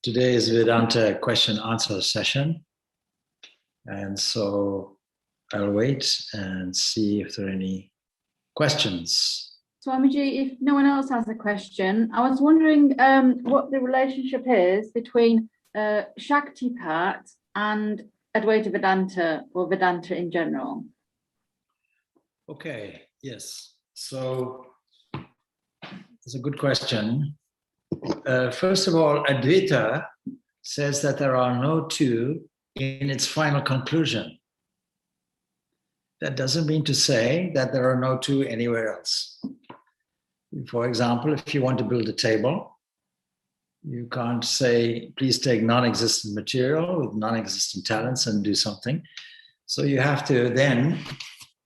Today is Vedanta question answer session. And so I'll wait and see if there are any questions. Swamiji, if no one else has a question, I was wondering what the relationship is between Shaktipat and Advaita Vedanta, or Vedanta in general. Okay, yes. So it's a good question. First of all, Advaita says that there are no two in its final conclusion. That doesn't mean to say that there are no two anywhere else. For example, if you want to build a table, you can't say, please take non-existent material with non-existent talents and do something. So you have to then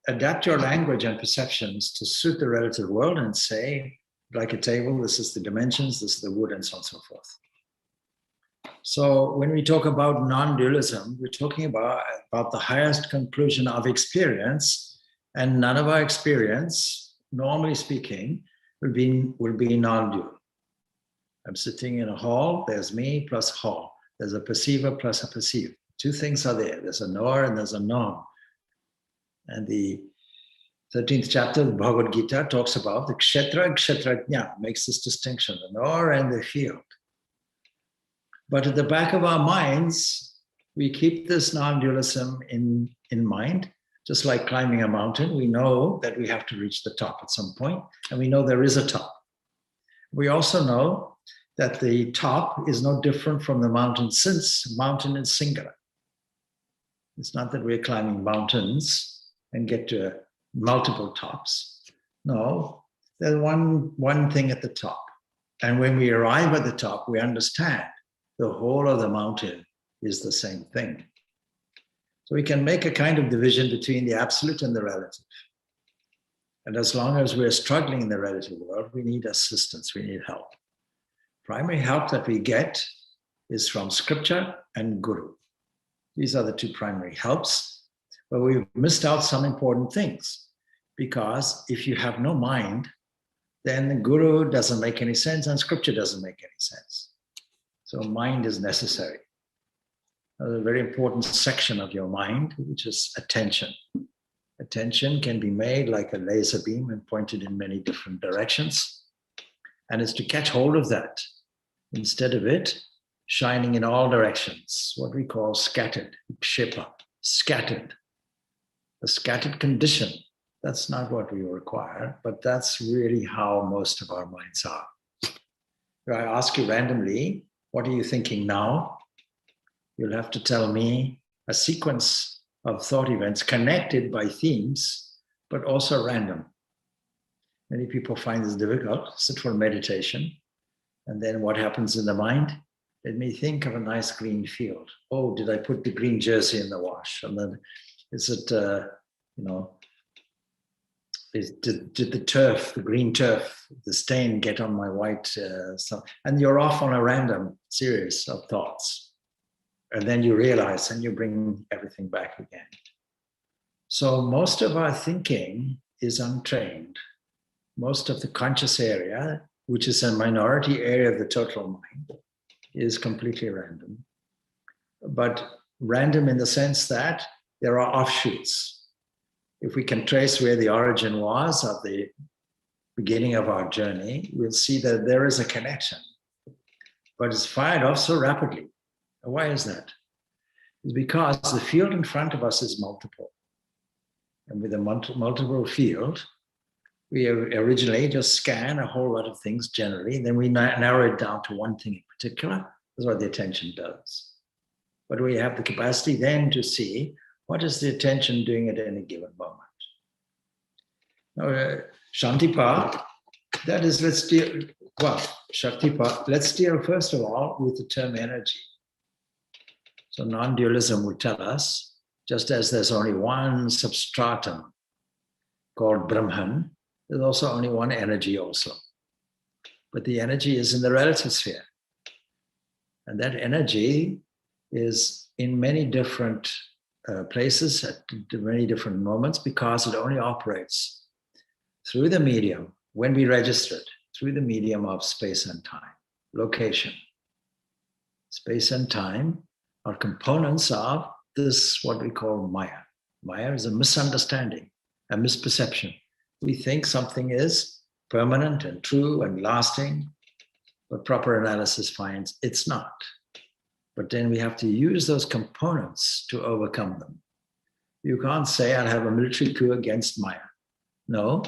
adapt your language and perceptions to suit the relative world and say, like a table, this is the dimensions, this is the wood, and so on and so forth. So when we talk about non-dualism, we're talking about the highest conclusion of experience, and none of our experience, normally speaking, will be non-dual. I'm sitting in a hall, there's me plus hall. There's a perceiver plus a perceived. Two things are there. There's a knower and there's a known. And the 13th chapter of the Bhagavad Gita talks about the kshetra, kshetrajna, makes this distinction, the knower and the field. But at the back of our minds, we keep this non-dualism in mind. Just like climbing a mountain, we know that we have to reach the top at some point, and we know there is a top. We also know that the top is no different from the mountain, since mountain is singular. It's not that we're climbing mountains and get to multiple tops. No, there's one thing at the top. And when we arrive at the top, we understand the whole of the mountain is the same thing. So we can make a kind of division between the absolute and the relative. And as long as we're struggling in the relative world, we need assistance, we need help. Primary help that we get is from scripture and guru. These are the two primary helps, but we've missed out some important things, because if you have no mind, then the guru doesn't make any sense and scripture doesn't make any sense. So mind is necessary. A very important section of your mind, which is attention. Attention can be made like a laser beam and pointed in many different directions. And it's to catch hold of that, instead of it shining in all directions, what we call scattered, kshepa, scattered. A scattered condition, that's not what we require, but that's really how most of our minds are. If I ask you randomly, what are you thinking now? You'll have to tell me a sequence of thought events connected by themes, but also random. Many people find this difficult. Sit for meditation, and then what happens in the mind? Let me think of a nice green field. Oh, did I put the green jersey in the wash? And then is it, did the turf, the green turf, the stain get on my white stuff? And you're off on a random series of thoughts. And then you realize and you bring everything back again. So most of our thinking is untrained. Most of the conscious area, which is a minority area of the total mind, is completely random. But random in the sense that there are offshoots. If we can trace where the origin was of the beginning of our journey, we'll see that there is a connection. But it's fired off so rapidly. Why is that? It's because the field in front of us is multiple. And with a multiple field, we originally just scan a whole lot of things generally, and then we narrow it down to one thing in particular. That's what the attention does. But we have the capacity then to see what is the attention doing at any given moment. Now, Shaktipat, that is, let's deal first of all with the term energy. So non-dualism would tell us, just as there's only one substratum called Brahman, there's also only one energy also. But the energy is in the relative sphere. And that energy is in many different places at many different moments, because it only operates through the medium, when we register it, through the medium of space and time, location. Space and time are components of this, what we call Maya. Maya is a misunderstanding, a misperception. We think something is permanent and true and lasting, but proper analysis finds it's not. But then we have to use those components to overcome them. You can't say, I'll have a military coup against Maya. No,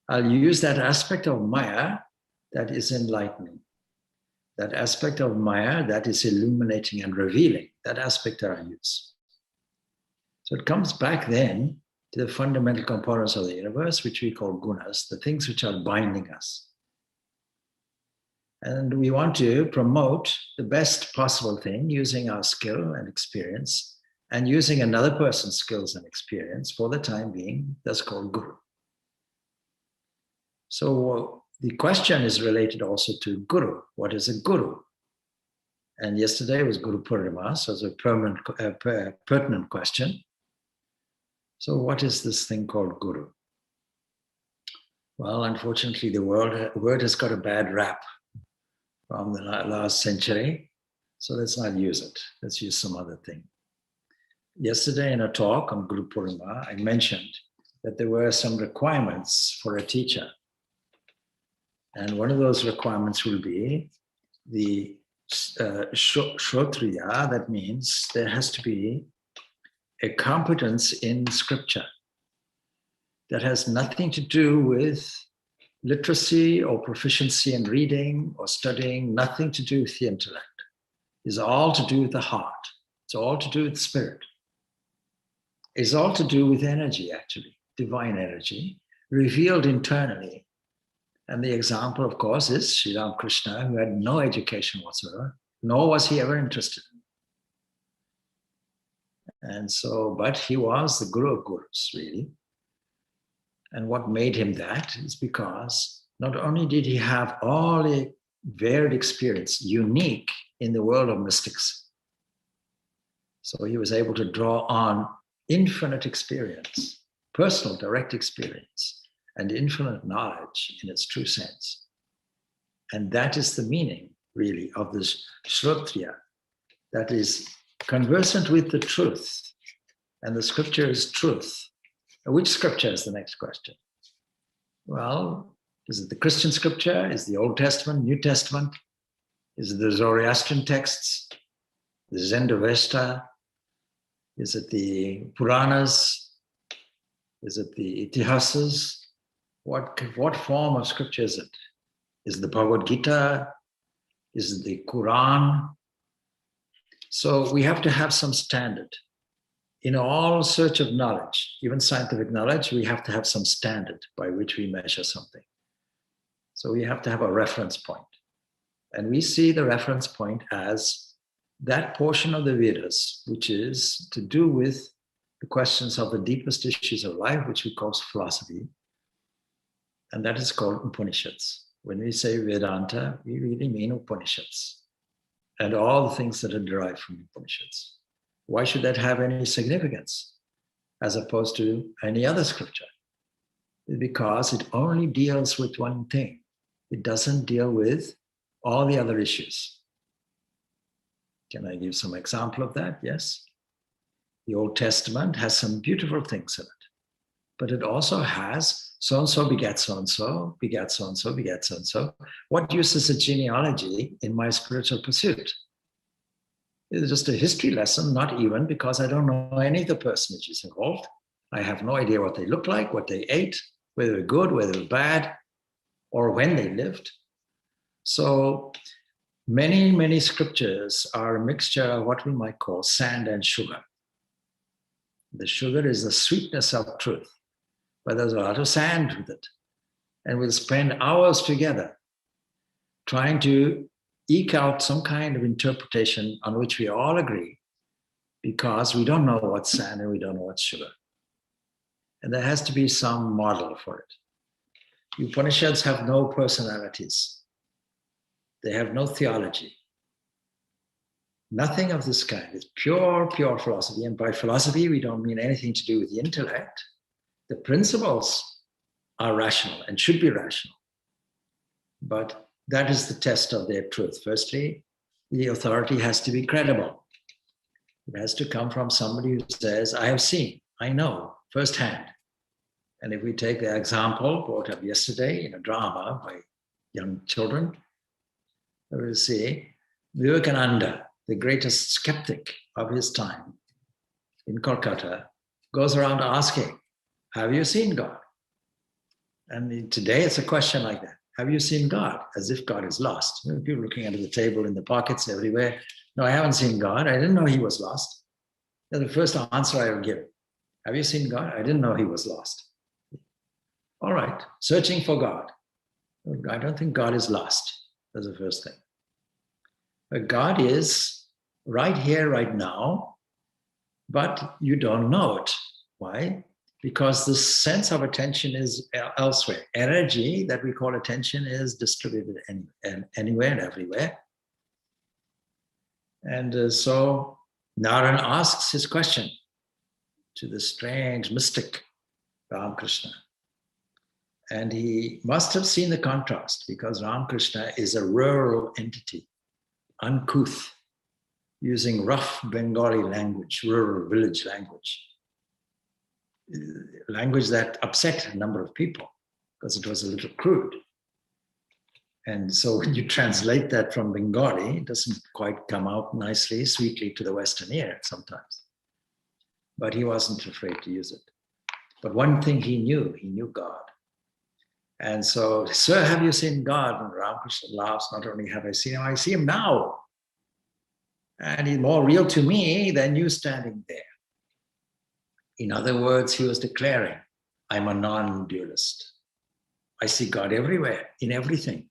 I'll use that aspect of Maya that is enlightening. That aspect of Maya that is illuminating and revealing. That aspect I use. So it comes back then to the fundamental components of the universe, which we call gunas, the things which are binding us. And we want to promote the best possible thing using our skill and experience and using another person's skills and experience for the time being. That's called guru. So the question is related also to guru. What is a guru? And yesterday was Guru Purnima, so it's a pertinent question. So what is this thing called guru? Well, unfortunately, the word has got a bad rap from the last century. So let's not use it. Let's use some other thing. Yesterday in a talk on Guru Purnima, I mentioned that there were some requirements for a teacher. And one of those requirements will be the Shrotriya. That means there has to be a competence in scripture that has nothing to do with literacy or proficiency in reading or studying, nothing to do with the intellect. It's all to do with the heart. It's all to do with spirit. It's all to do with energy, actually, divine energy, revealed internally. And the example, of course, is Sri Ramakrishna, who had no education whatsoever, nor was he ever interested. And so, but he was the guru of gurus, really. And what made him that is because not only did he have all the varied experience, unique in the world of mystics, so he was able to draw on infinite experience, personal direct experience, and infinite knowledge in its true sense. And that is the meaning, really, of this Shrotriya, that is conversant with the truth. And the scripture is truth. Which scripture is the next question? Well, is it the Christian scripture? Is it the Old Testament, New Testament? Is it the Zoroastrian texts? The Zendavesta? Is it the Puranas? Is it the Itihasas? What form of scripture is it? Is it the Bhagavad Gita? Is it the Quran? So we have to have some standard. In all search of knowledge, even scientific knowledge, we have to have some standard by which we measure something. So we have to have a reference point. And we see the reference point as that portion of the Vedas, which is to do with the questions of the deepest issues of life, which we call philosophy. And that is called Upanishads. When we say Vedanta, we really mean Upanishads and all the things that are derived from Upanishads. Why should that have any significance as opposed to any other scripture? Because it only deals with one thing. It doesn't deal with all the other issues. Can I give some example of that? Yes. The Old Testament has some beautiful things in it, but it also has so-and-so begat so-and-so, begat so-and-so, begat so-and-so. What use is a genealogy in my spiritual pursuit? It's just a history lesson, not even, because I don't know any of the personages involved. I have no idea what they look like, what they ate, whether they're good, whether they're bad, or when they lived. So many, many scriptures are a mixture of what we might call sand and sugar. The sugar is the sweetness of truth, but there's a lot of sand with it. And we'll spend hours together trying to eke out some kind of interpretation on which we all agree, because we don't know what's sand and we don't know what's sugar. And there has to be some model for it. The Upanishads have no personalities. They have no theology. Nothing of this kind. It's pure, pure philosophy. And by philosophy, we don't mean anything to do with the intellect. The principles are rational and should be rational. But that is the test of their truth. Firstly, the authority has to be credible. It has to come from somebody who says, I have seen, I know, firsthand. And if we take the example brought up yesterday in a drama by young children, we will see Vivekananda, the greatest skeptic of his time in Kolkata, goes around asking, have you seen God? And today it's a question like that. Have you seen God? As if God is lost. People looking under the table, in the pockets, everywhere. No, I haven't seen God. I didn't know he was lost. That's the first answer I would give. Have you seen God? I didn't know he was lost. All right, searching for God. I don't think God is lost. That's the first thing. But God is right here, right now, but you don't know it. Why? Because the sense of attention is elsewhere. Energy that we call attention is distributed anywhere and everywhere. And so Narayan asks his question to the strange mystic Ramakrishna. And he must have seen the contrast, because Ramakrishna is a rural entity, uncouth, using rough Bengali language, rural village language that upset a number of people because it was a little crude. And so when you translate that from Bengali, it doesn't quite come out nicely, sweetly to the Western ear sometimes. But he wasn't afraid to use it. But one thing he knew God. And so, sir, have you seen God? And Ramakrishna laughs, not only have I seen him, I see him now. And he's more real to me than you standing there. In other words, he was declaring, I'm a non-dualist. I see God everywhere, in everything.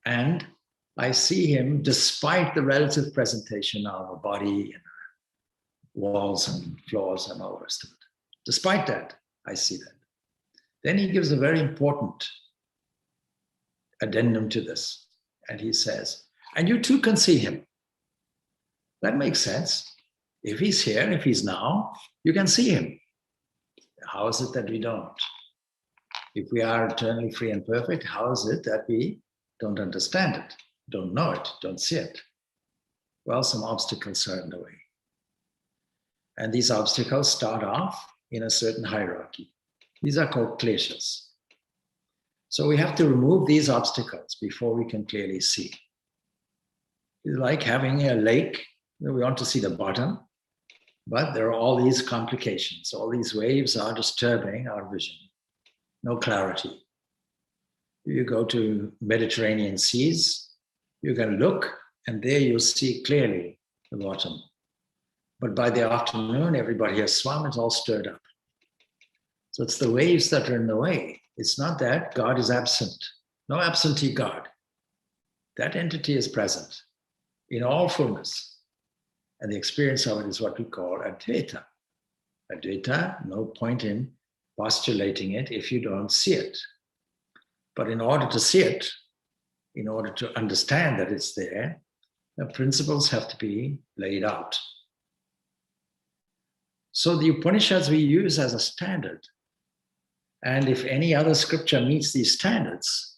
And I see him despite the relative presentation of a body and walls and floors and all the rest of it. Despite that, I see that. Then he gives a very important addendum to this. And he says, and you too can see him. That makes sense. If he's here, if he's now, you can see him. How is it that we don't? If we are eternally free and perfect, how is it that we don't understand it, don't know it, don't see it? Well, some obstacles are in the way. And these obstacles start off in a certain hierarchy. These are called kleshas. So we have to remove these obstacles before we can clearly see. It's like having a lake. We want to see the bottom, but there are all these complications. All these waves are disturbing our vision. No clarity. You go to Mediterranean seas, you can look, and there you'll see clearly the bottom. But by the afternoon, everybody has swum, it's all stirred up. So it's the waves that are in the way. It's not that God is absent. No absentee God. That entity is present in all fullness. And the experience of it is what we call Advaita. Advaita, no point in postulating it if you don't see it. But in order to see it, in order to understand that it's there, the principles have to be laid out. So the Upanishads we use as a standard. And if any other scripture meets these standards,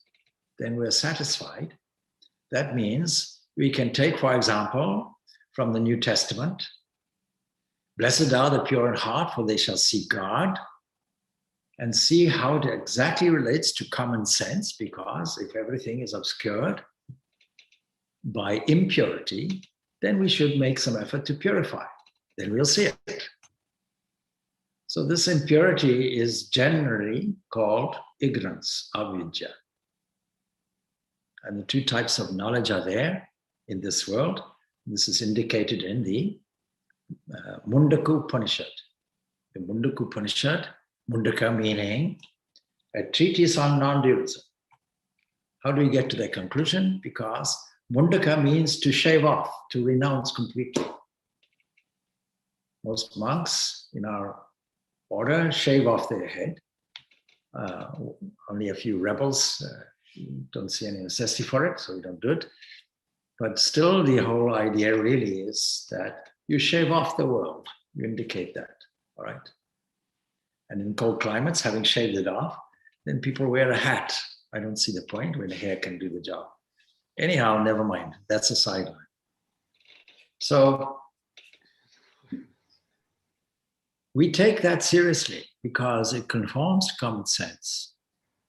then we're satisfied. That means we can take, for example, from the New Testament, blessed are the pure in heart, for they shall see God, and see how it exactly relates to common sense, because if everything is obscured by impurity, then we should make some effort to purify. Then we'll see it. So this impurity is generally called ignorance, avidya. And the two types of knowledge are there in this world. This is indicated in the Mundaka Upanishad. The Mundaka Upanishad, Mundaka meaning a treatise on non-dualism. How do we get to that conclusion? Because Mundaka means to shave off, to renounce completely. Most monks in our order shave off their head. Only a few rebels don't see any necessity for it, so we don't do it. But still, the whole idea really is that you shave off the world. You indicate that, all right? And in cold climates, having shaved it off, then people wear a hat. I don't see the point when the hair can do the job. Anyhow, never mind. That's a sideline. So we take that seriously because it conforms to common sense.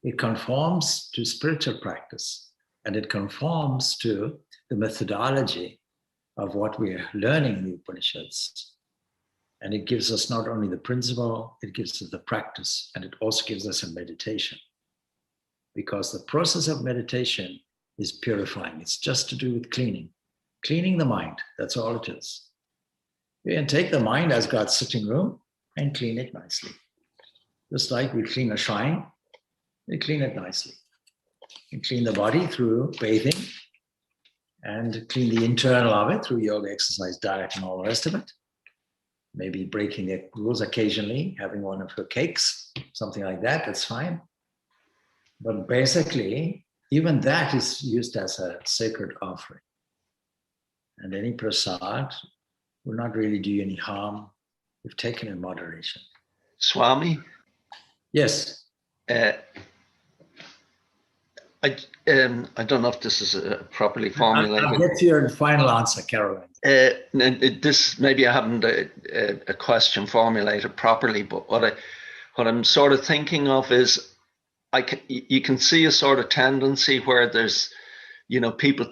It conforms to spiritual practice, and it conforms to the methodology of what we are learning in the Upanishads. And it gives us not only the principle, it gives us the practice, and it also gives us a meditation. Because the process of meditation is purifying. It's just to do with cleaning the mind. That's all it is. You can take the mind as God's sitting room and clean it nicely. Just like we clean a shrine, we clean it nicely. You clean the body through bathing and clean the internal of it through yoga, exercise, diet, and all the rest of it. Maybe breaking the rules occasionally, having one of her cakes, something like that, that's fine. But basically, even that is used as a sacred offering. And any prasad will not really do you any harm if taken in moderation. Swami? Yes. I don't know if this is properly formulated. I'll get to your final answer, Caroline. This maybe I haven't a question formulated properly, but what I'm sort of thinking of is you can see a sort of tendency where there's, people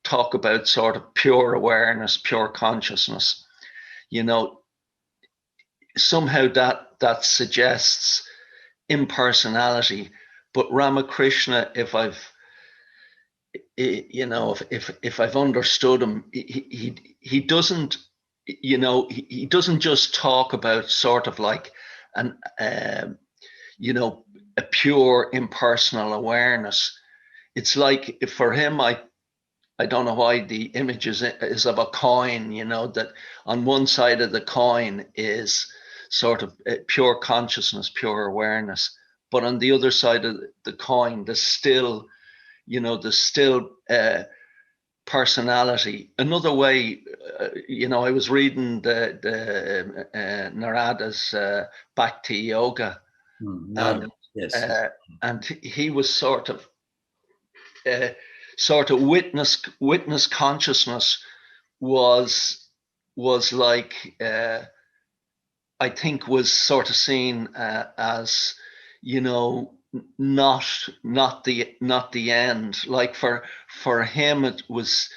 talk about sort of pure awareness, pure consciousness. Somehow that suggests impersonality. But Ramakrishna, if I've understood him, he doesn't, he doesn't just talk about sort of like a pure impersonal awareness. It's like for him, I don't know why the image is of a coin, that on one side of the coin is sort of pure consciousness, pure awareness. But on the other side of the coin, there's still personality. Another way, I was reading the Narada's Bhakti Yoga, and he was sort of witness consciousness was like I think was sort of seen as not the end. Like for him, it was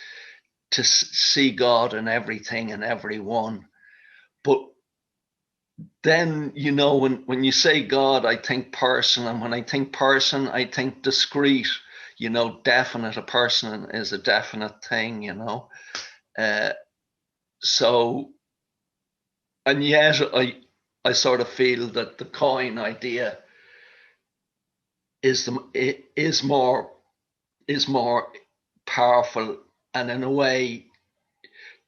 to see God in everything and everyone. But then, when you say God, I think person, and when I think person, I think discrete, definite. A person is a definite thing, so, and yet I sort of feel that the coin idea is more powerful, and in a way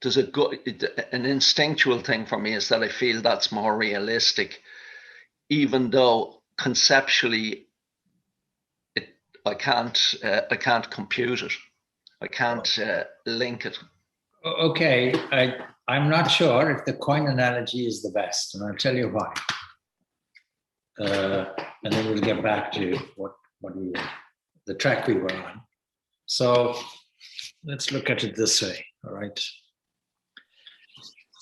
there's an instinctual thing for me is that I feel that's more realistic, even though conceptually I can't compute it, I can't link it. Okay, I'm not sure if the coin analogy is the best, and I'll tell you why. And then we'll get back to the track we were on. So let's look at it this way, all right?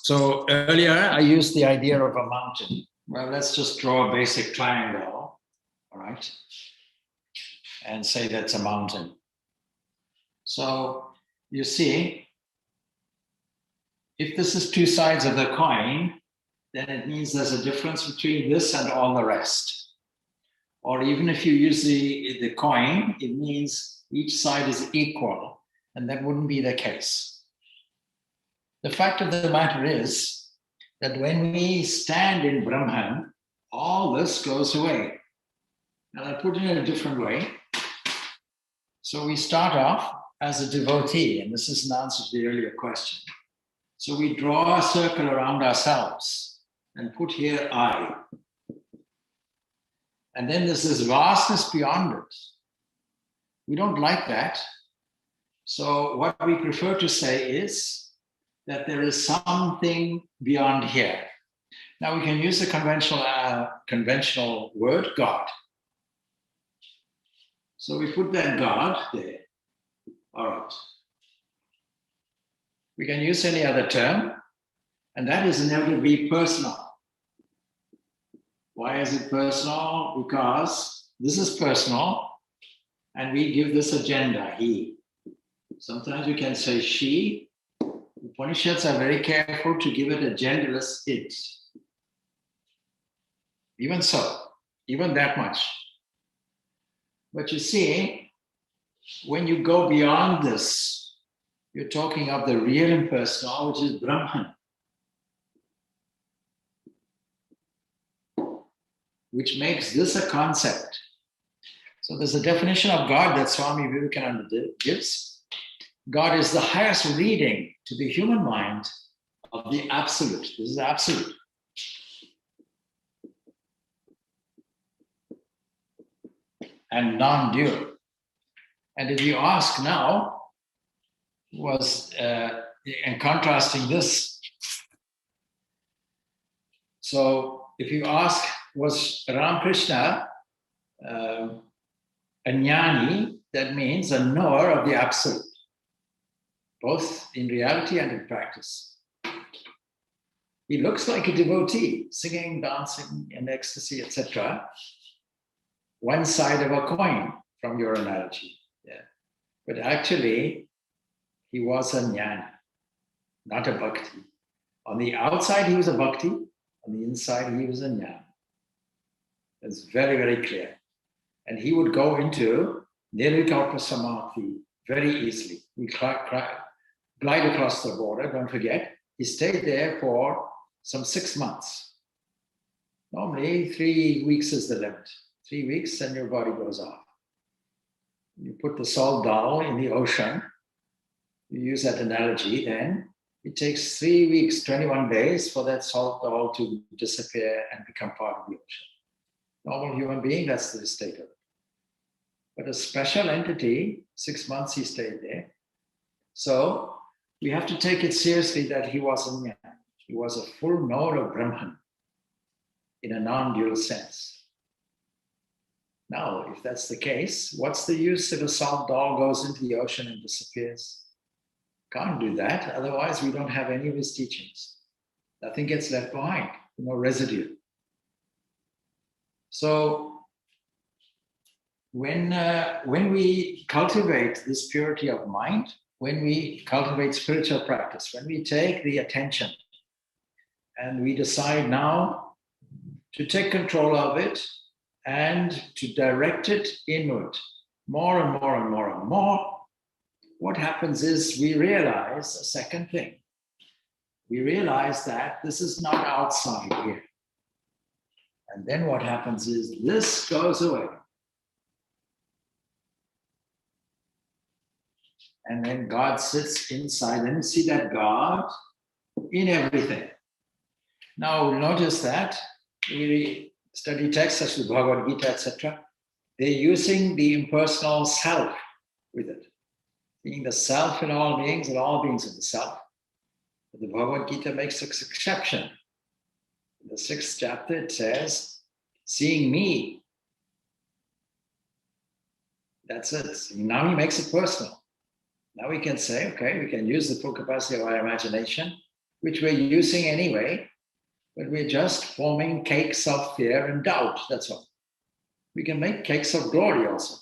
So earlier I used the idea of a mountain. Well, let's just draw a basic triangle, all right? And say that's a mountain. So you see, if this is two sides of the coin, then it means there's a difference between this and all the rest. Or even if you use the coin, it means each side is equal, and that wouldn't be the case. The fact of the matter is that when we stand in Brahman, all this goes away. And I put it in a different way. So we start off as a devotee, and this is an answer to the earlier question. So we draw a circle around ourselves and put here I. And then there's this vastness beyond it. We don't like that. So what we prefer to say is that there is something beyond here. Now we can use the conventional word God. So we put that God there. All right. We can use any other term, and that is inevitably personal. Why is it personal? Because this is personal, and we give this a gender, he. Sometimes we can say she. The Upanishads are very careful to give it a genderless it. Even so, even that much. But you see, when you go beyond this, you're talking of the real impersonal, which is Brahman, which makes this a concept. So there's a definition of God that Swami Vivekananda gives. God is the highest reading to the human mind of the absolute. This is absolute. And non-dual. And if you ask now, and contrasting this, so if you ask, was Ramakrishna a jnani, that means a knower of the absolute, both in reality and in practice. He looks like a devotee, singing, dancing, in ecstasy, etc. One side of a coin, from your analogy. Yeah. But actually, he was a jnana, not a bhakti. On the outside, he was a bhakti. On the inside, he was a jnana. It's very, very clear. And he would go into nirvikalpa samadhi very easily. We glide across the border, don't forget. He stayed there for some 6 months. Normally, 3 weeks is the limit. 3 weeks and your body goes off. You put the salt dal in the ocean, you use that analogy, then it takes 3 weeks, 21 days for that salt dal to disappear and become part of the ocean. Normal human being, that's the state of it. But a special entity, 6 months he stayed there. So we have to take it seriously that he was a jnana. He was a full knower of Brahman in a non-dual sense. Now, if that's the case, what's the use if a salt dal goes into the ocean and disappears? Can't do that, otherwise we don't have any of his teachings. Nothing gets left behind, no residue. So when we cultivate this purity of mind, when we cultivate spiritual practice, when we take the attention and we decide now to take control of it and to direct it inward more and more and more and more, what happens is we realize a second thing. We realize that this is not outside here. And then what happens is this goes away. And then God sits inside, and you see that God in everything. Now, notice that we study texts such as Bhagavad Gita, etc. They're using the impersonal self with it, being the self in all beings and all beings in the self. But the Bhagavad Gita makes an exception. In the 6th chapter, it says, seeing me. That's it. Now he makes it personal. Now we can say, okay, we can use the full capacity of our imagination, which we're using anyway, but we're just forming cakes of fear and doubt, that's all. We can make cakes of glory also.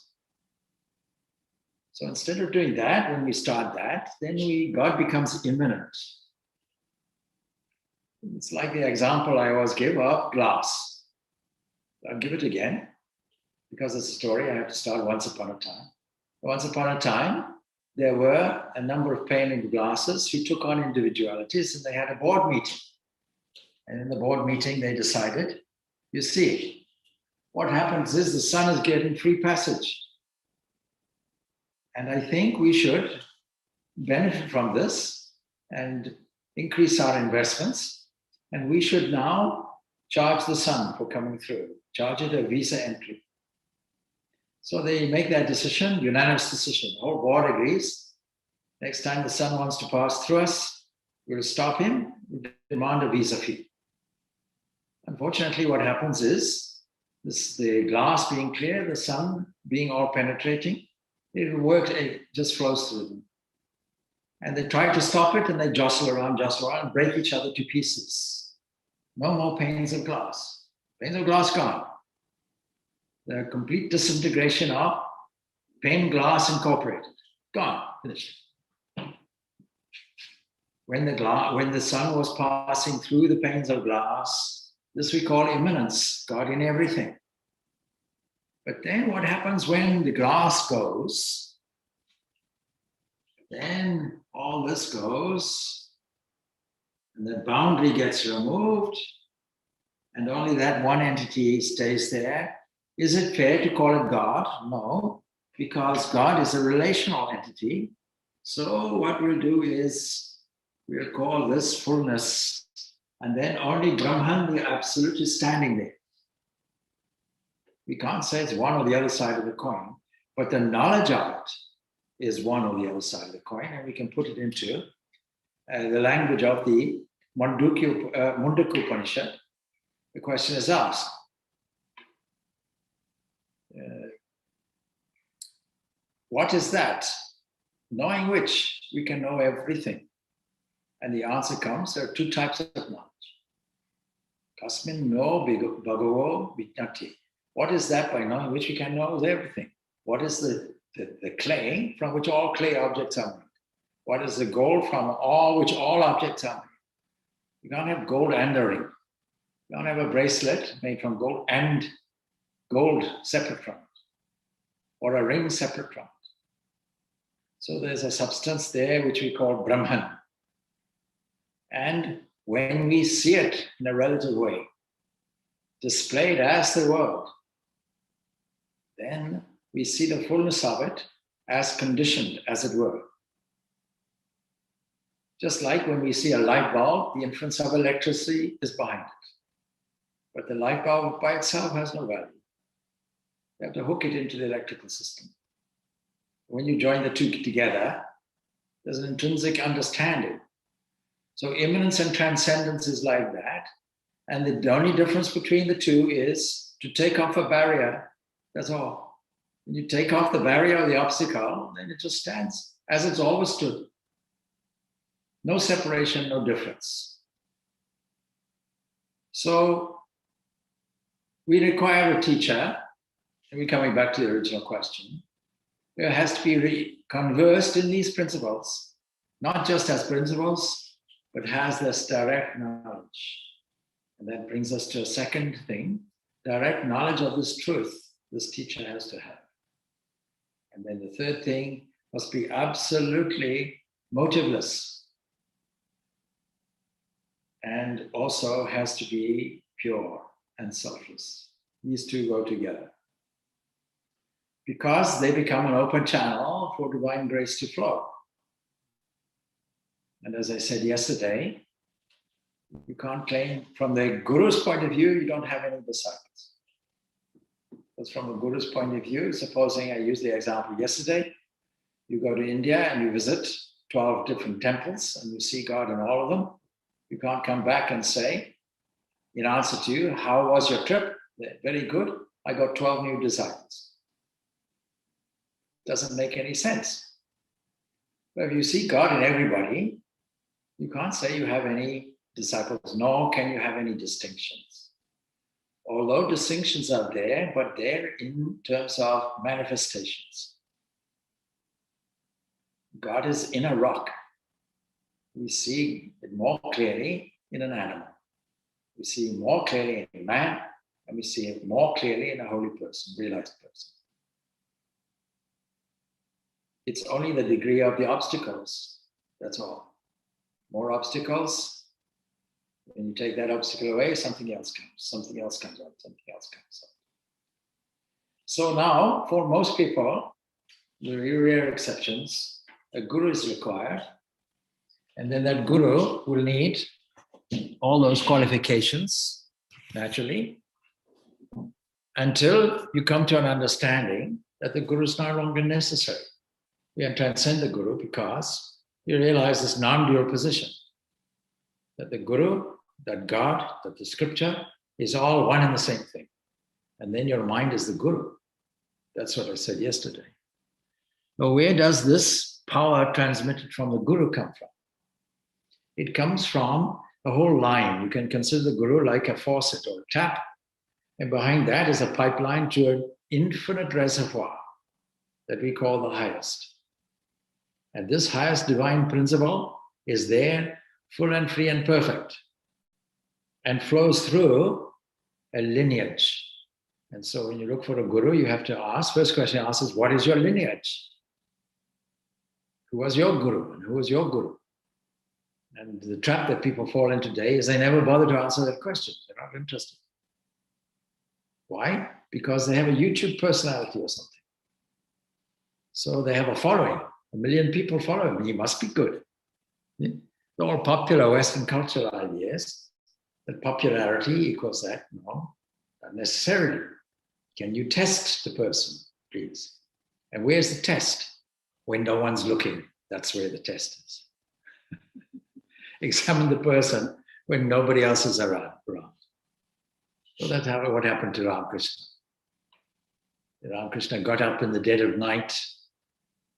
So instead of doing that, when we start that, then God becomes immanent. It's like the example I always give of glass. I'll give it again, because it's a story I have to start once upon a time. Once upon a time, there were a number of painted glasses who took on individualities, and they had a board meeting. And in the board meeting, they decided, you see, what happens is the sun is getting free passage. And I think we should benefit from this and increase our investments. And we should now charge the sun for coming through, charge it a visa entry. So they make that decision, unanimous decision. The whole board agrees. Next time the sun wants to pass through us, we'll stop him, we'll demand a visa fee. Unfortunately, what happens is, the glass being clear, the sun being all penetrating, It works, it just flows through them. And they try to stop it and they jostle around, and break each other to pieces. No more panes of glass. Panes of glass gone. The complete disintegration of pane glass incorporated. Gone, finished. When the sun was passing through the panes of glass, this we call immanence, God in everything. But then what happens when the glass goes? Then all this goes, and the boundary gets removed, and only that one entity stays there. Is it fair to call it God? No, because God is a relational entity. So what we'll do is we'll call this fullness, and then only Brahman, the Absolute, is standing there. We can't say it's one or the other side of the coin, but the knowledge of it is one or the other side of the coin, and we can put it into the language of the Mundaka Upanishad. The question is asked. What is that? Knowing which, we can know everything. And the answer comes, there are two types of knowledge. Kasmin no bhagavo vitnati. What is that by knowing which we can know everything? What is the clay from which all clay objects are made? What is the gold from which all objects are made? You can't have gold and a ring. You can't have a bracelet made from gold and gold separate from it, or a ring separate from it. So there's a substance there which we call Brahman. And when we see it in a relative way, displayed as the world, then we see the fullness of it as conditioned, as it were. Just like when we see a light bulb, the influence of electricity is behind it. But the light bulb by itself has no value. You have to hook it into the electrical system. When you join the two together, there's an intrinsic understanding. So immanence and transcendence is like that. And the only difference between the two is to take off a barrier, that's all. When you take off the barrier or the obstacle, then it just stands as it's always stood. No separation, no difference. So we require a teacher, and we're coming back to the original question, who has to be conversed in these principles, not just as principles, but has this direct knowledge. And that brings us to a second thing, direct knowledge of this truth this teacher has to have. And then the third thing must be absolutely motiveless, and also has to be pure and selfless. These two go together, because they become an open channel for divine grace to flow. And as I said yesterday, you can't claim, from the Guru's point of view, you don't have any disciples. But from a Guru's point of view, supposing I used the example yesterday, you go to India and you visit 12 different temples and you see God in all of them. You can't come back and say, in answer to you, how was your trip? Very good. I got 12 new disciples. Doesn't make any sense. But if you see God in everybody, you can't say you have any disciples, nor can you have any distinctions. Although distinctions are there, but they're in terms of manifestations. God is in a rock. We see it more clearly in an animal. We see it more clearly in a man, and we see it more clearly in a holy person, realized person. It's only the degree of the obstacles, that's all. More obstacles, when you take that obstacle away, something else comes up, something else comes up. So now, for most people, the rare exceptions, a guru is required, and then that guru will need all those qualifications, naturally, until you come to an understanding that the guru is no longer necessary. You can transcend the guru because you realize this non-dual position, that the guru, that God, that the scripture is all one and the same thing. And then your mind is the guru. That's what I said yesterday. Now, where does this power transmitted from the Guru come from? It comes from a whole line. You can consider the Guru like a faucet or a tap, and behind that is a pipeline to an infinite reservoir that we call the highest. And this highest divine principle is there, full and free and perfect, and flows through a lineage. And so when you look for a Guru, you have to ask, first question you ask is, what is your lineage? Who was your Guru and who was your Guru? And the trap that people fall in today is they never bother to answer that question. They're not interested. Why? Because they have a YouTube personality or something. So they have a following. 1 million people follow him. He must be good. They're all popular Western cultural ideas. That popularity equals that. No, not necessarily. Can you test the person, please? And where's the test? When no one's looking. That's where the test is. Examine the person when nobody else is around. So that's what happened to Ramakrishna. Ramakrishna got up in the dead of night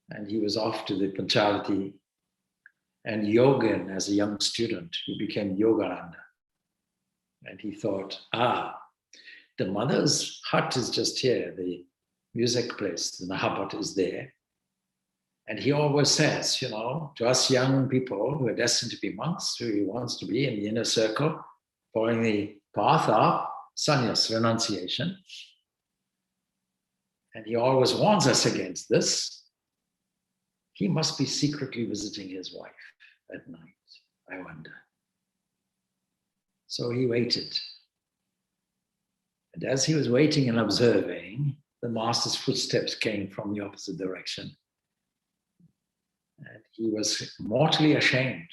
and he was off to the Panchavati. And Yogan, as a young student, he became Yogananda. And he thought, the mother's hut is just here, the music place, the Mahabhat is there. And he always says, to us young people who are destined to be monks, who he wants to be in the inner circle, following the path of sannyas, renunciation. And he always warns us against this. He must be secretly visiting his wife at night, I wonder. So he waited. And as he was waiting and observing, the master's footsteps came from the opposite direction. And he was mortally ashamed.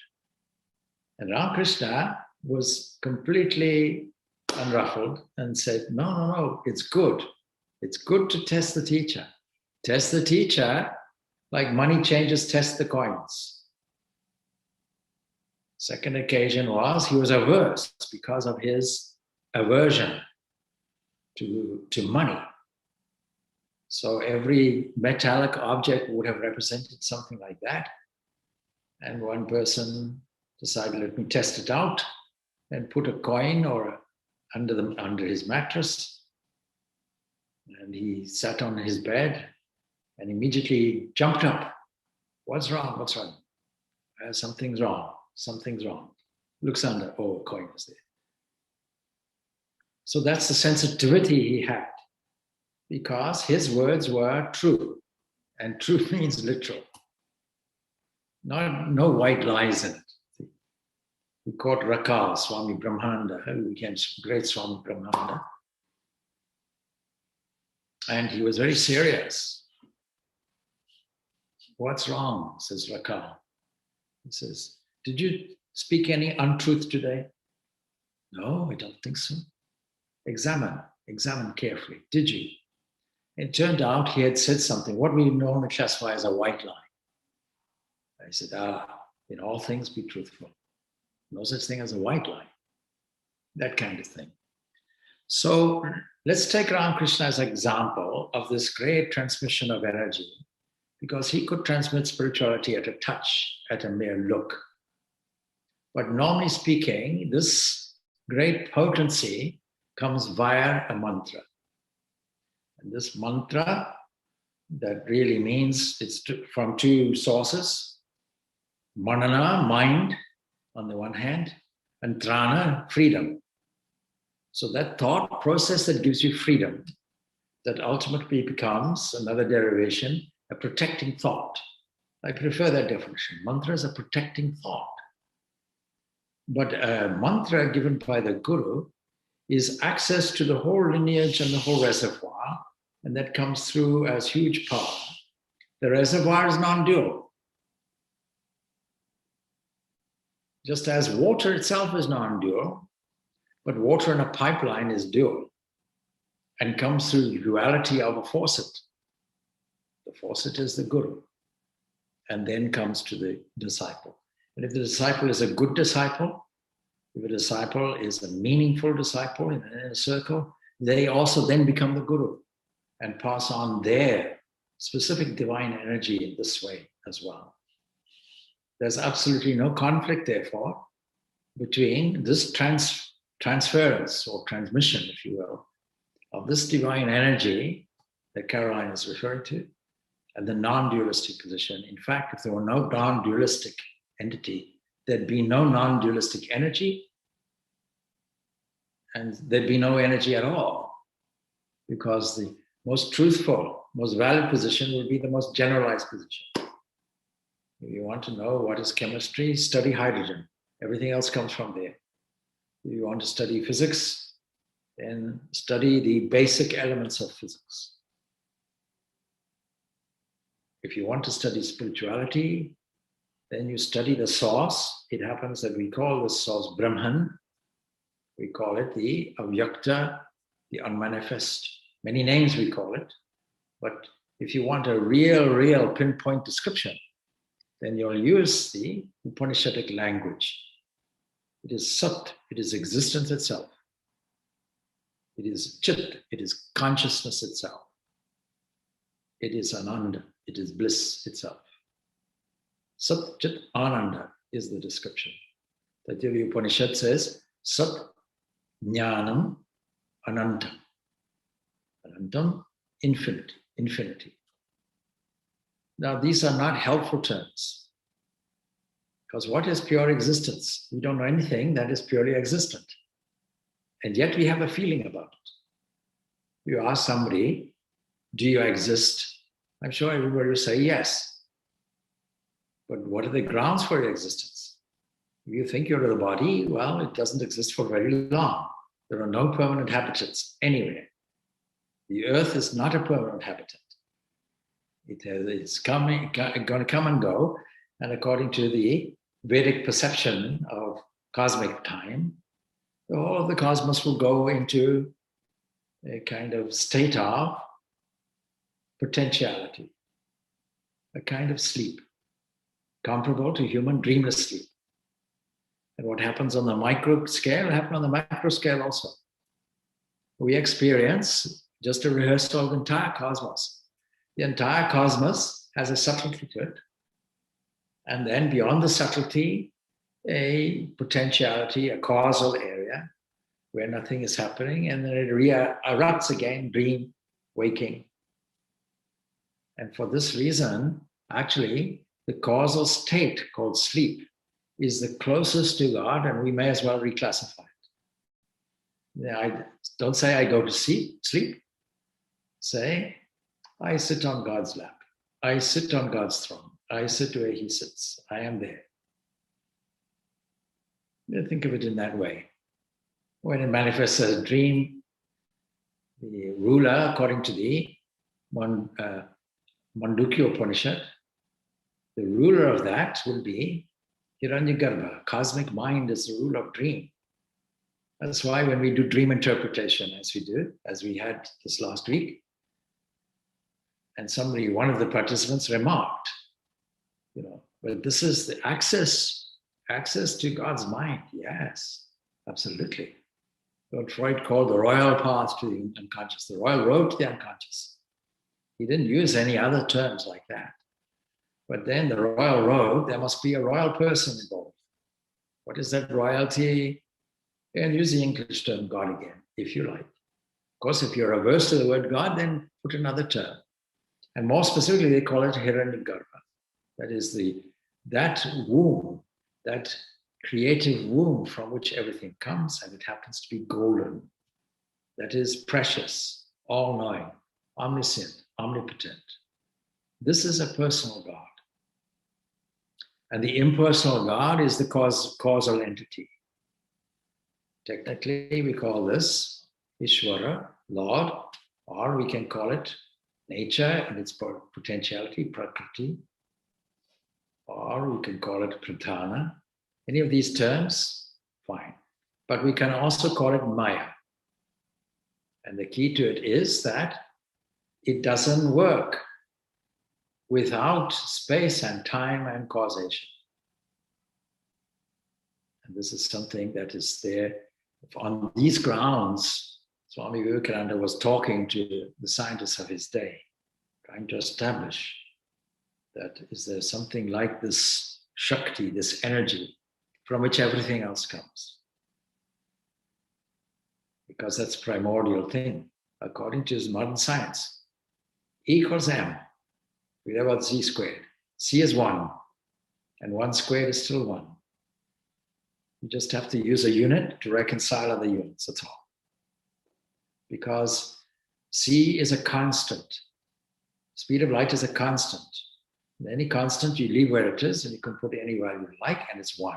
And Ramakrishna was completely unruffled and said, no, it's good. It's good to test the teacher. Test the teacher like money changers test the coins. Second occasion was he was averse because of his aversion to money. So every metallic object would have represented something like that. And one person decided, let me test it out, and put a coin or under his mattress. And he sat on his bed and immediately jumped up. What's wrong? What's wrong? Something's wrong. Something's wrong. Looks under. Oh, a coin is there. So that's the sensitivity he had, because his words were true, and truth means literal. No white lies in it. He quote Rakal, Swami Purnananda, who became great Swami Purnananda. And he was very serious. What's wrong? Says Rakal. He says, did you speak any untruth today? No, I don't think so. Examine carefully. Did you? It turned out he had said something, what we normally classify as a white lie. I said, in all things be truthful. No such thing as a white lie. That kind of thing. So let's take Ramakrishna as an example of this great transmission of energy, because he could transmit spirituality at a touch, at a mere look. But normally speaking, this great potency comes via a mantra. And this mantra, that really means it's from two sources. Manana, mind, on the one hand, and trana, freedom. So that thought process that gives you freedom, that ultimately becomes another derivation, a protecting thought. I prefer that definition. Mantra is a protecting thought. But a mantra given by the Guru is access to the whole lineage and the whole reservoir, and that comes through as huge power. The reservoir is non-dual. Just as water itself is non-dual, but water in a pipeline is dual and comes through the duality of a faucet. The faucet is the Guru, and then comes to the disciple. And if the disciple is a good disciple, if a disciple is a meaningful disciple in an inner circle, they also then become the Guru and pass on their specific divine energy in this way as well. There's absolutely no conflict, therefore, between this transference or transmission, if you will, of this divine energy that Caroline is referring to, and the non-dualistic position. In fact, if there were no non-dualistic entity, there'd be no non-dualistic energy, and there'd be no energy at all, because the most truthful, most valid position would be the most generalized position. If you want to know what is chemistry, study hydrogen. Everything else comes from there. If you want to study physics, then study the basic elements of physics. If you want to study spirituality, then you study the source. It happens that we call the source Brahman. We call it the Avyakta, the unmanifest. Many names we call it. But if you want a real pinpoint description, then you'll use the Upanishadic language. It is Sat, it is existence itself. It is Chit, it is consciousness itself. It is Ananda, it is bliss itself. Sat, Chit, Ananda is the description. Taittiriya Upanishad says, Sat, Jnanam, Anantam. Anantam, infinity. Now, these are not helpful terms. Because what is pure existence? We don't know anything that is purely existent. And yet we have a feeling about it. You ask somebody, do you exist? I'm sure everybody will say yes. But what are the grounds for your existence? If you think you're a body, well, it doesn't exist for very long. There are no permanent habitats anywhere. The earth is not a permanent habitat. It's going to come and go. And according to the Vedic perception of cosmic time, all of the cosmos will go into a kind of state of potentiality, a kind of sleep, comparable to human dreamless sleep. And what happens on the micro scale happens on the macro scale also. We experience just a rehearsal of the entire cosmos. The entire cosmos has a subtlety to it. And then beyond the subtlety, a potentiality, a causal area where nothing is happening, and then it erupts again, dream, waking. And for this reason, actually, the causal state called sleep is the closest to God, and we may as well reclassify it. I don't say I go to sleep. Say, I sit on God's lap. I sit on God's throne. I sit where he sits. I am there. Think of it in that way. When it manifests as a dream, the ruler, according to the Mandukya Upanishad, the ruler of that will be Hiranyagarbha. Cosmic mind is the ruler of dream. That's why when we do dream interpretation, as we had this last week, and one of the participants remarked, but this is the access to God's mind. Yes, absolutely. What Freud called the royal path to the unconscious, the royal road to the unconscious. He didn't use any other terms like that. But then the royal road, there must be a royal person involved. What is that royalty? And use the English term God again, if you like. Of course, if you're averse to the word God, then put another term. And more specifically, they call it Hiranyagarbha. That is that womb, that creative womb from which everything comes, and it happens to be golden. That is precious, all-knowing, omniscient, omnipotent. This is a personal God. And the impersonal God is the causal entity. Technically, we call this Ishvara, Lord, or we can call it nature and its potentiality, Prakriti, or we can call it Pradhana. Any of these terms, fine. But we can also call it Maya. And the key to it is that it doesn't work without space and time and causation. And this is something that is there. On these grounds, Swami Vivekananda was talking to the scientists of his day, trying to establish that is there something like this Shakti, this energy, from which everything else comes. Because that's primordial thing, according to his modern science. E equals m. Read about z squared. C is 1, and 1 squared is still 1. You just have to use a unit to reconcile other units, that's all. Because c is a constant. Speed of light is a constant. And any constant, you leave where it is, and you can put any value you like, and it's 1.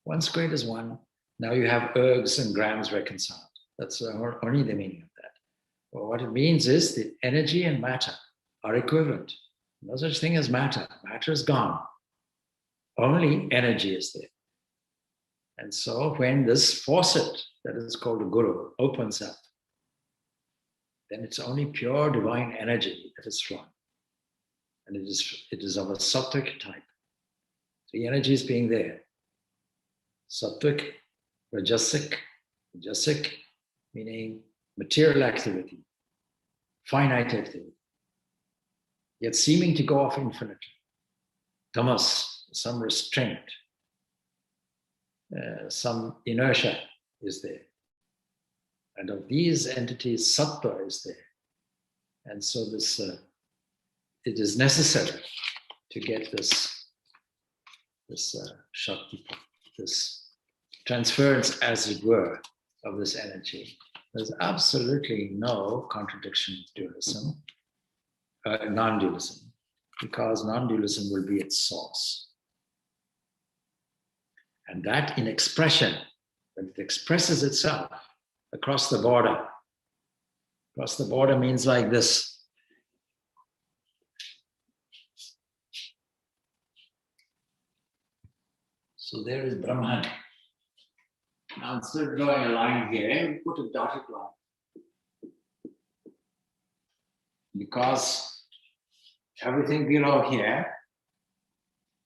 1 squared is 1. Now you have ergs and grams reconciled. That's only the meaning of that. Well, what it means is that energy and matter are equivalent. No such thing as matter. Matter is gone. Only energy is there. And so when this faucet, that is called a guru, opens up, then it's only pure divine energy that is flowing. And it is of a sattvic type. The energy is being there. Sattvic, rajasic meaning material activity, finite activity, yet seeming to go off infinitely. Tamas, some restraint, some inertia is there. And of these entities, sattva is there. And so this, it is necessary to get this Shaktipat, this transference, as it were, of this energy. There's absolutely no contradiction with dualism, non-dualism, because non-dualism will be its source. And that in expression, when it expresses itself across the border means like this. So there is Brahman. Now instead of drawing a line here, we put a dotted line. Because everything below here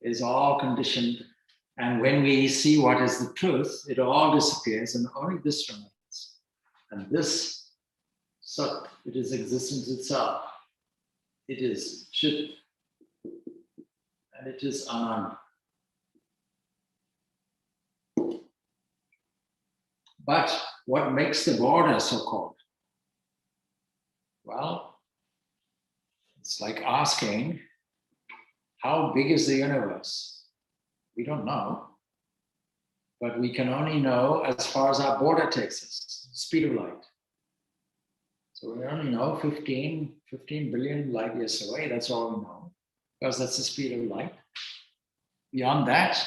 is all conditioned, and when we see what is the truth, it all disappears and only this remains. And this Sat, it is existence itself. It is Chit, and it is Anand. But what makes the border so-called? Well, it's like asking, how big is the universe? We don't know, but we can only know as far as our border takes us, speed of light. So we only know 15 billion light years away, that's all we know, because that's the speed of light. Beyond that,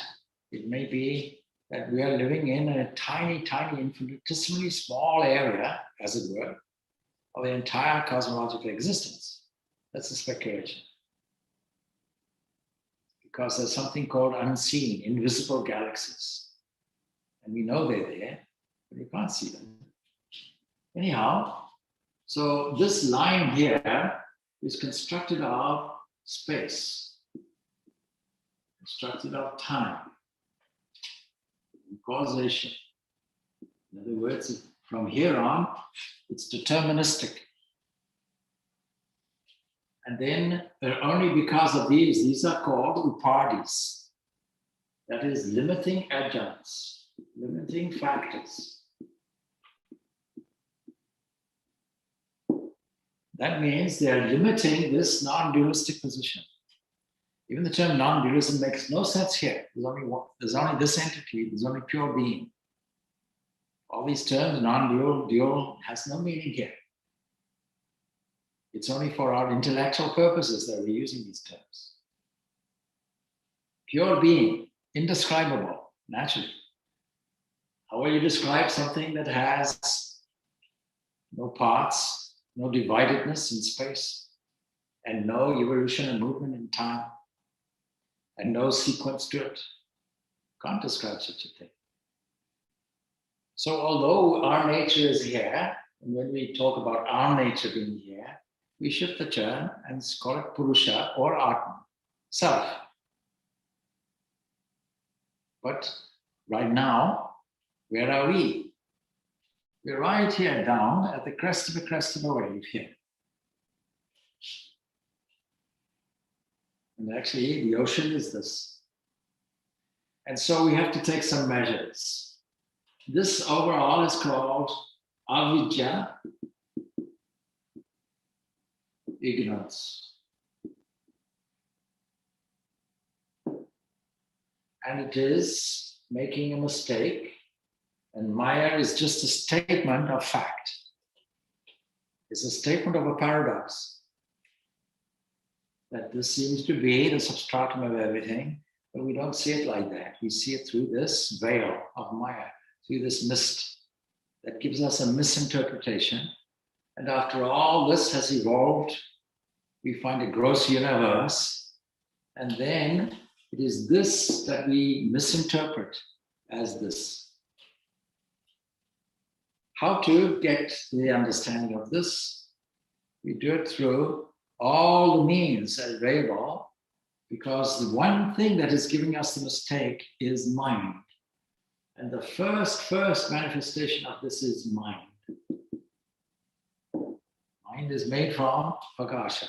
it may be that we are living in a tiny, infinitesimally small area, as it were, of the entire cosmological existence. That's a speculation. Because there's something called unseen, invisible galaxies. And we know they're there, but we can't see them. Anyhow, so this line here is constructed of space, constructed of time, causation. In other words, from here on, it's deterministic. And then only because of these are called upadis. That is limiting adjuncts, limiting factors. That means they are limiting this non-dualistic position. Even the term non-dualism makes no sense here. There's only this entity, there's only pure being. All these terms, non-dual, dual, has no meaning here. It's only for our intellectual purposes that we're using these terms. Pure being, indescribable, naturally. How will you describe something that has no parts, no dividedness in space, and no evolution and movement in time, and no sequence to it? Can't describe such a thing. So although our nature is here, and when we talk about our nature being here, we shift the term and call it Purusha or Atma, self. But right now, where are we? We're right here down at the crest of a wave here. And actually, the ocean is this. And so we have to take some measures. This overall is called avidya, ignorance. And it is making a mistake. And Maya is just a statement of fact. It's a statement of a paradox. That this seems to be the substratum of everything, but we don't see it like that. We see it through this veil of Maya, through this mist that gives us a misinterpretation. And after all this has evolved, we find a gross universe. And then it is this that we misinterpret as this. How to get the understanding of this? We do it through all the means available, because the one thing that is giving us the mistake is mind. And the first manifestation of this is mind. Mind is made from Akasha.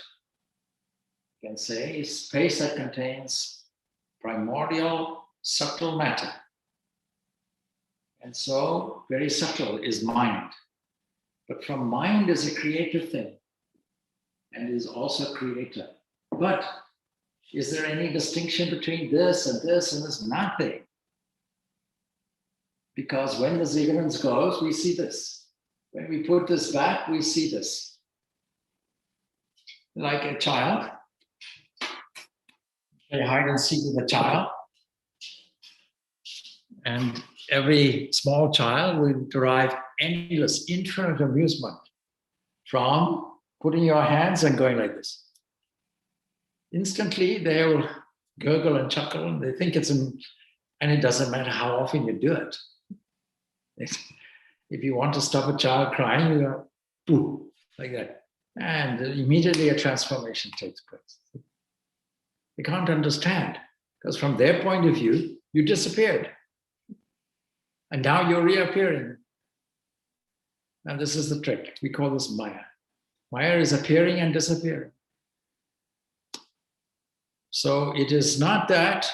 You can say space that contains primordial subtle matter. And so very subtle is mind. But from mind is a creative thing and is also creator. But is there any distinction between this and this and this? Nothing. Because when the ignorance goes, we see this. When we put this back, we see this. Like a child. Play hide and seek with a child. And every small child will derive endless, infinite amusement from putting your hands and going like this. Instantly, they will gurgle and chuckle, and they think it's and it doesn't matter how often you do it. If you want to stop a child crying, you go, pooh, like that. And immediately a transformation takes place. They can't understand, because from their point of view, you disappeared. And now you're reappearing. And this is the trick. We call this Maya. Maya is appearing and disappearing. So it is not that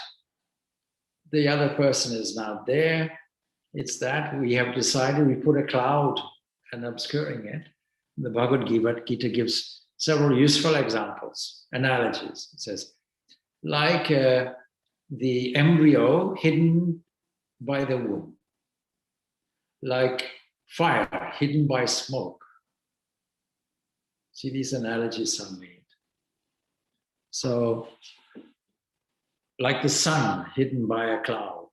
the other person is not there. It's that we have decided we put a cloud and obscuring it. The Bhagavad Gita gives several useful examples, analogies. It says, like the embryo hidden by the womb, like fire hidden by smoke. See, these analogies are made. So, like the sun hidden by a cloud.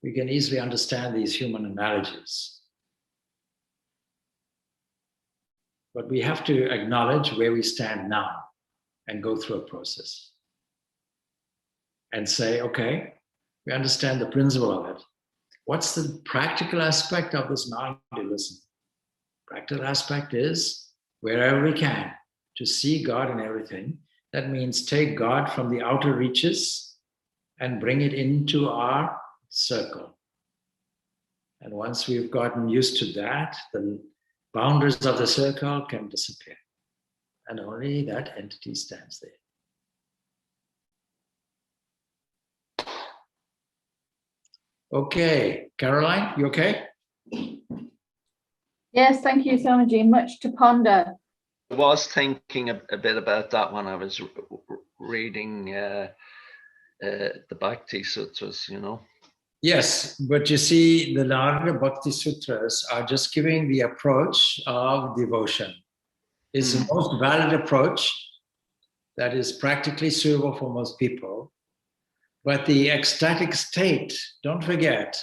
We can easily understand these human analogies. But we have to acknowledge where we stand now and go through a process. And say, okay, we understand the principle of it. What's the practical aspect of this non-dualism? Practical aspect is, wherever we can, to see God in everything. That means take God from the outer reaches and bring it into our circle. And once we've gotten used to that, the boundaries of the circle can disappear. And only that entity stands there. Okay, Caroline, you okay? Yes, thank you, Swamiji. Much to ponder. I was thinking a bit about that when I was reading the Bhakti Sutras, you know. Yes, but you see, the Narada Bhakti Sutras are just giving the approach of devotion. It's the most valid approach that is practically suitable for most people. But the ecstatic state, don't forget,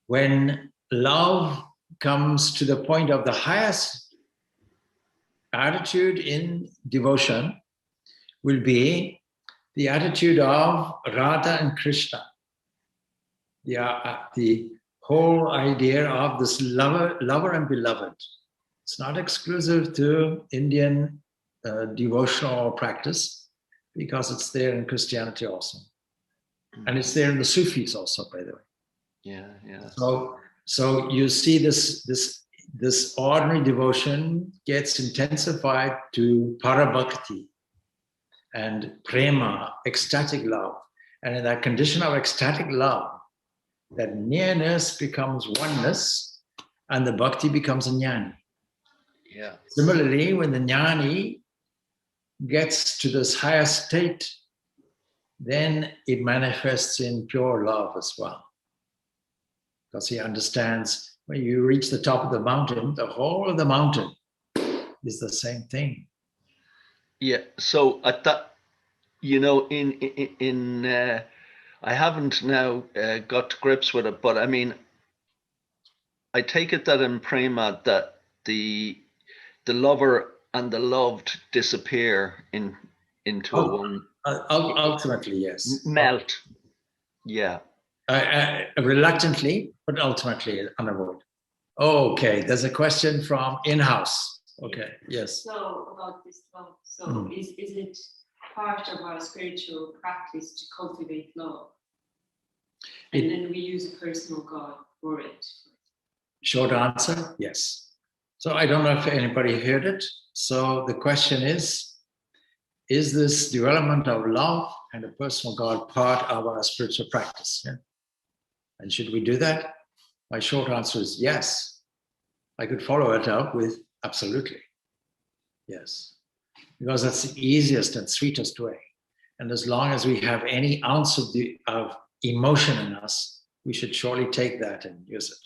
when love comes to the point of the highest attitude in devotion, will be the attitude of Radha and Krishna. The whole idea of this lover and beloved. It's not exclusive to Indian devotional practice, because it's there in Christianity also. And it's there in the Sufis also, by the way. Yeah. So you see this ordinary devotion gets intensified to parabhakti. and prema, ecstatic love. And in that condition of ecstatic love, that nearness becomes oneness, and the bhakti becomes a jnani. Yeah. Similarly, when the jnani gets to this higher state, then it manifests in pure love as well. Because he understands when you reach the top of the mountain, the whole of the mountain is the same thing. Yeah. So at that, you know, I haven't now got to grips with it, but I mean, I take it that in prema that the lover and the loved disappear into a one. Ultimately, yes. Melt. Yeah. Reluctantly, but ultimately unavoidable. Okay, there's a question from in-house. Okay, yes. So about this love, so is it part of our spiritual practice to cultivate love? And then we use a personal God for it. Short answer, yes. So I don't know if anybody heard it. So the question is this development of love and a personal God part of our spiritual practice? Yeah? And should we do that? My short answer is yes. I could follow it up with absolutely. Yes. Because that's the easiest and sweetest way. And as long as we have any ounce of emotion in us, we should surely take that and use it.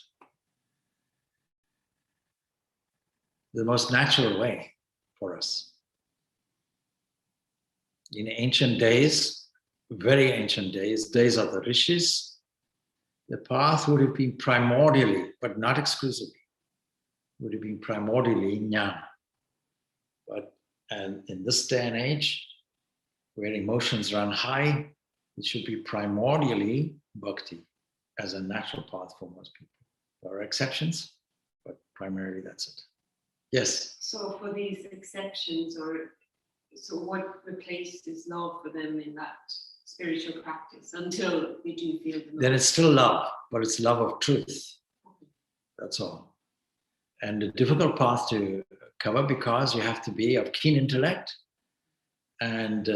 The most natural way for us. In ancient days, very ancient days, days of the rishis, the path would have been primordially, but not exclusively, would have been primordially jnana. But and in this day and age, where emotions run high, it should be primordially bhakti as a natural path for most people. There are exceptions, but primarily that's it. Yes? So for these exceptions, so what replaces love for them in that spiritual practice until they do feel the love? Then it's still love, but it's love of truth. That's all. And a difficult path to cover because you have to be of keen intellect and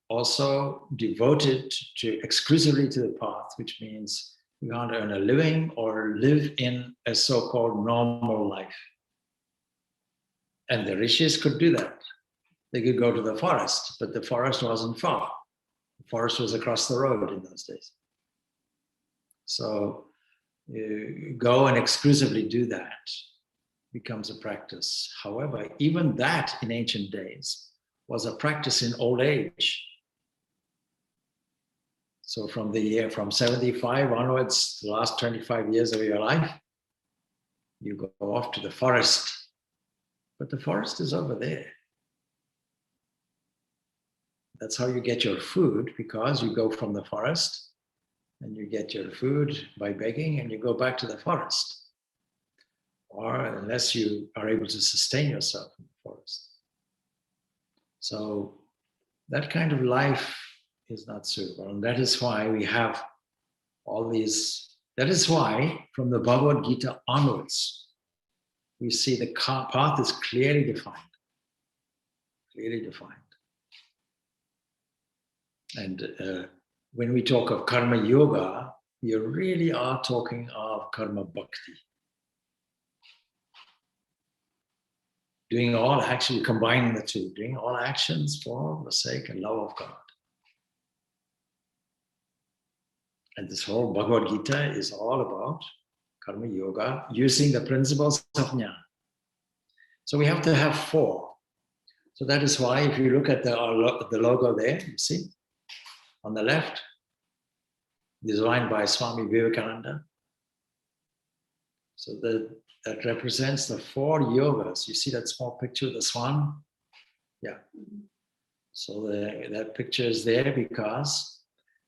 also devoted to exclusively to the path, which means you can't earn a living or live in a so-called normal life. And the rishis could do that. They could go to the forest, but the forest wasn't far. The forest was across the road in those days. So you go and exclusively do that. Becomes a practice. However, even that in ancient days was a practice in old age. So from 75 onwards, the last 25 years of your life, you go off to the forest. But the forest is over there. That's how you get your food, because you go from the forest and you get your food by begging and you go back to the forest. Or unless you are able to sustain yourself in the forest. So that kind of life is not suitable. And that is why we have all these, that is why from the Bhagavad Gita onwards, we see the path is clearly defined. Clearly defined. And when we talk of karma yoga, we really are talking of karma bhakti. Doing all action, combining the two, doing all actions for the sake and love of God. And this whole Bhagavad Gita is all about karma yoga, using the principles of jnana. So we have to have four. So that is why if you look at the logo there, you see, on the left, designed by Swami Vivekananda. So that represents the four yogas. You see that small picture of the swan? Yeah. So that picture is there because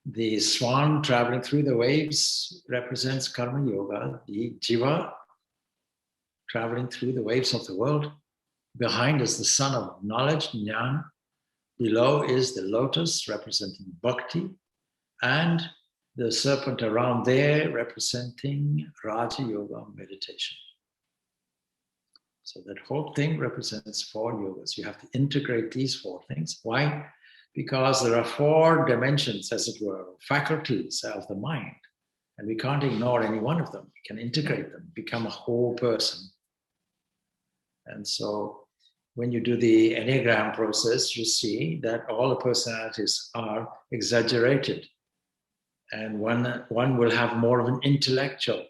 the swan traveling through the waves represents karma yoga. The jiva traveling through the waves of the world. Behind is the sun of knowledge, jnana. Below is the lotus representing bhakti. And the serpent around there representing Raja Yoga meditation. So that whole thing represents four yogas. You have to integrate these four things. Why? because there are 4 dimensions, as it were, faculties of the mind. And we can't ignore any one of them. We can integrate them, become a whole person. And so when you do the Enneagram process, you see that all the personalities are exaggerated. And one will have more of an intellectual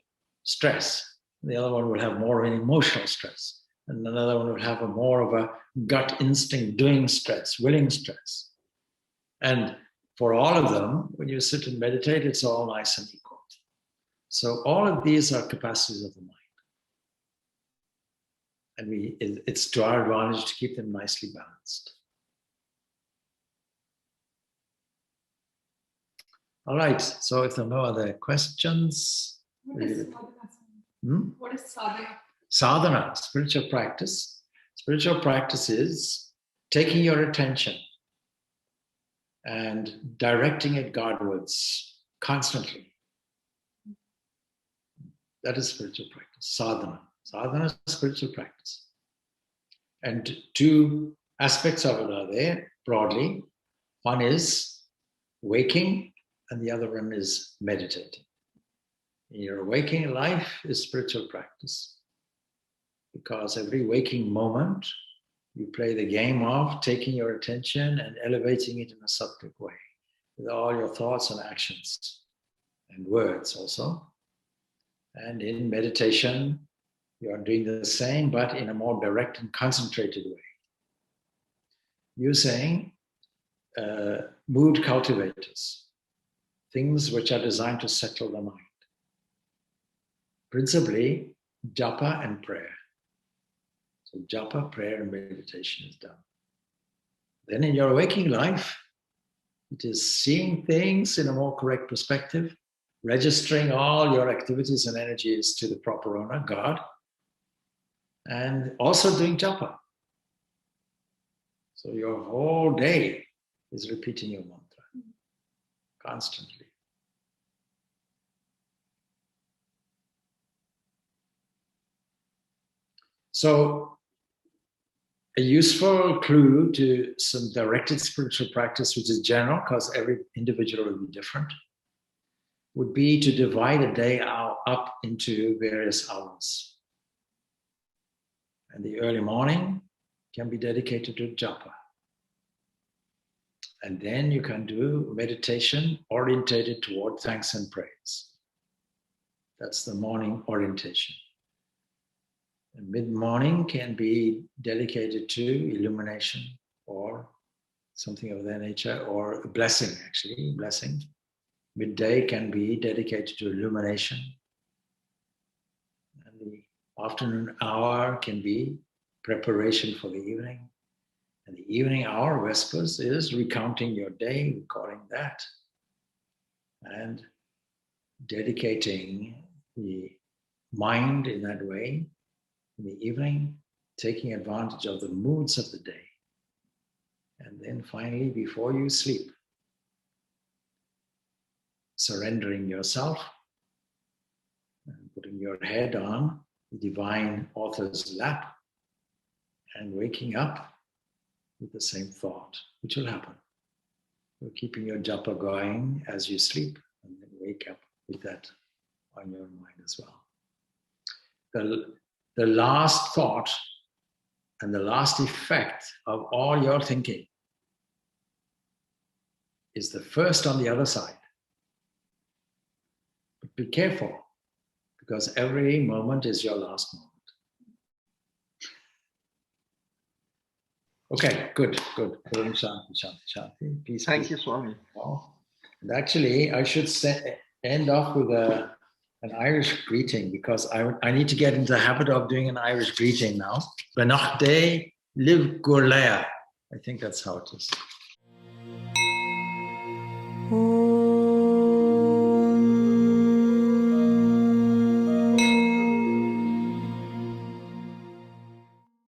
stress. The other one will have more of an emotional stress. And another one will have more of a gut instinct, doing stress, willing stress. And for all of them, when you sit and meditate, it's all nice and equal. So all of these are capacities of the mind. And it's to our advantage to keep them nicely balanced. All right, so if there are no other questions. What is sadhana? What is sadhana? Sadhana, spiritual practice. Spiritual practice is taking your attention and directing it Godwards constantly. That is spiritual practice, sadhana. Sadhana is spiritual practice. And 2 aspects of it are there, broadly. One is waking, and the other one is meditating. In your waking life is spiritual practice. Because every waking moment, you play the game of taking your attention and elevating it in a sattvic way, with all your thoughts and actions, and words also. And in meditation, you are doing the same, but in a more direct and concentrated way. Using mood cultivators, things which are designed to settle the mind. Principally, japa and prayer. So japa, prayer, and meditation is done. Then in your waking life, it is seeing things in a more correct perspective, registering all your activities and energies to the proper owner, God, and also doing japa. So your whole day is repeating your mantra constantly. So a useful clue to some directed spiritual practice, which is general because every individual will be different, would be to divide a day up into various hours. And the early morning can be dedicated to japa. And then you can do meditation orientated toward thanks and praise. That's the morning orientation. And mid-morning can be dedicated to illumination or something of that nature, or a blessing, actually, blessing. Midday can be dedicated to illumination. And the afternoon hour can be preparation for the evening. And the evening hour, Vespers, is recounting your day, recording that. And dedicating the mind in that way. In the evening, taking advantage of the moods of the day. And then finally, before you sleep, surrendering yourself and putting your head on the divine author's lap and waking up with the same thought, which will happen. You're keeping your japa going as you sleep, and then wake up with that on your mind as well. The last thought and the last effect of all your thinking is the first on the other side. But be careful, because every moment is your last moment. Okay, good. Om Shanti, Shanti, Shanti. Peace. Thank you, Swami. And actually, I should end off with an Irish greeting, because I need to get into the habit of doing an Irish greeting now. Benachte live Gurlea. I think that's how it is.